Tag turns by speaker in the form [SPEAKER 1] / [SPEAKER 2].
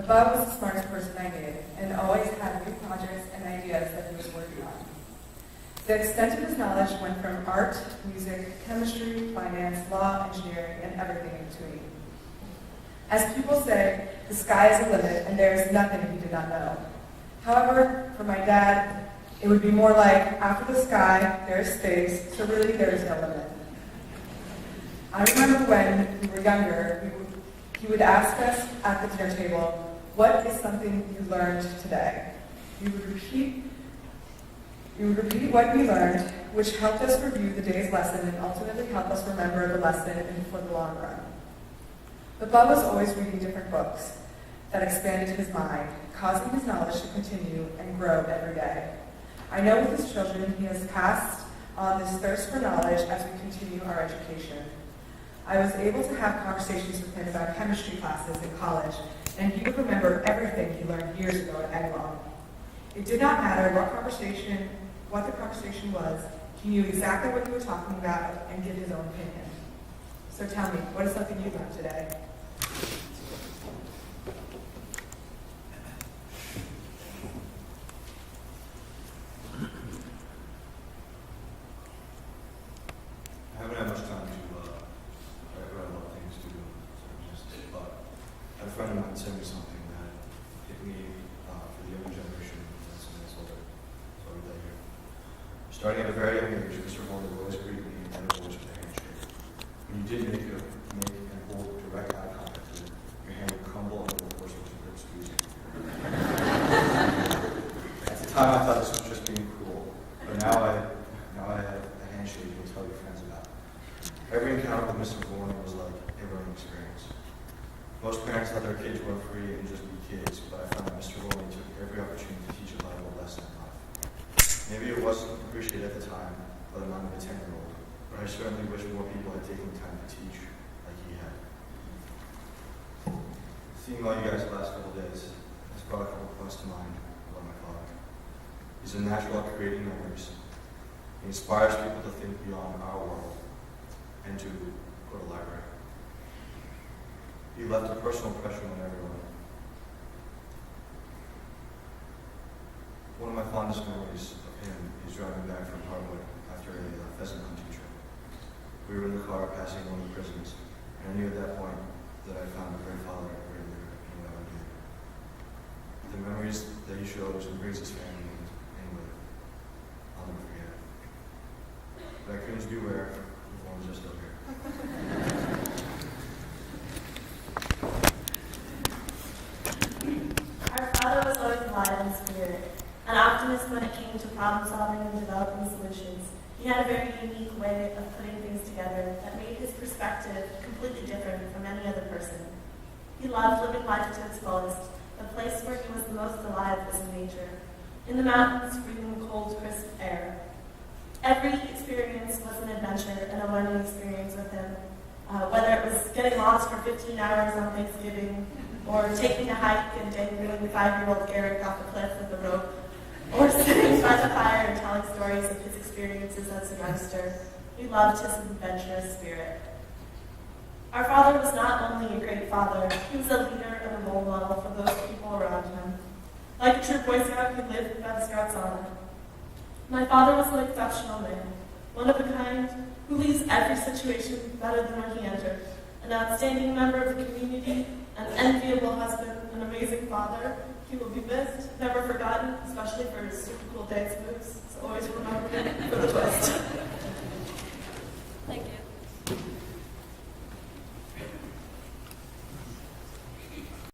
[SPEAKER 1] But Bob was the smartest person I knew, and always had new projects and ideas that he was working on. The extent of his knowledge went from art, music, chemistry, finance, law, engineering, and everything in between. As people say, the sky is the limit, and there is nothing he did not know. However, for my dad, it would be more like, after the sky, there is space, so really there is no limit. I remember when we were younger, he would ask us at the dinner table, what is something you learned today? We would repeat what we learned, which helped us review the day's lesson and ultimately helped us remember the lesson for the long run. But Bob was always reading different books that expanded his mind, causing his knowledge to continue and grow every day. I know with his children, he has passed on this thirst for knowledge as we continue our education. I was able to have conversations with him about chemistry classes in college, and he would remember everything he learned years ago at Egglong. It did not matter what the conversation was, he knew exactly what you were talking about and give his own opinion. So tell me, what is something you learned today?
[SPEAKER 2] I haven't had much time to write a lot of things to do, but I had a friend of mine send me something that hit me for the younger generation that's in this older. So I'll read here. Starting at a very young age, Mr. Vornle would always greet me and always with a handshake. When you did make and hold direct eye contact with him, your hand would crumble under the force of his grip squeezing. At the time, I thought this was just being cruel, but now I have a handshake you'll tell your friends about. Every encounter with Mr. Vornle was like a learning experience. Most parents let their kids run free and just be kids, but I found that Mr. Vornle took every opportunity to teach a valuable lesson in life. Maybe it wasn't appreciated at the time, but I'm not a 10-year-old, but I certainly wish more people had taken the time to teach like he had. Seeing all you guys the last couple of days has brought a couple points to mind about my father. He's a natural at creating memories. He inspires people to think beyond our world and to go to the library. He left a personal impression on everyone. One of my fondest memories of him is driving back from Harwood after a pheasant hunting trip. We were in the car passing one of the prisons, and I knew at that point that I found a great father right there in what I did. The memories that he shows and brings his family in with, I'll never forget. Raccoons beware, the ones are still here.
[SPEAKER 3] Our father was always alive in spirit, an optimist when it came to problem solving and developing solutions. He had a very unique way of putting things together that made his perspective completely different from any other person. He loved living life to its fullest. The place where he was the most alive was in nature. In the mountains, breathing the cold, crisp air. Every experience was an adventure and a learning experience with him. Whether it was getting lost for 15 hours on Thanksgiving, or taking a hike and dangling 5-year-old Guerric off a cliff with a rope, or sitting by the fire and telling stories of his experiences as a youngster. He loved his adventurous spirit. Our father was not only a great father, he was a leader and a role model for those people around him. Like a true Boy Scout who lived by the Scout's honor. My father was an exceptional man, one of a kind, who leaves every situation better than when he entered. An outstanding member of the community, an enviable husband, an amazing father. He will be missed, never forgotten, especially for his super cool dance moves. So always remember him for the Boy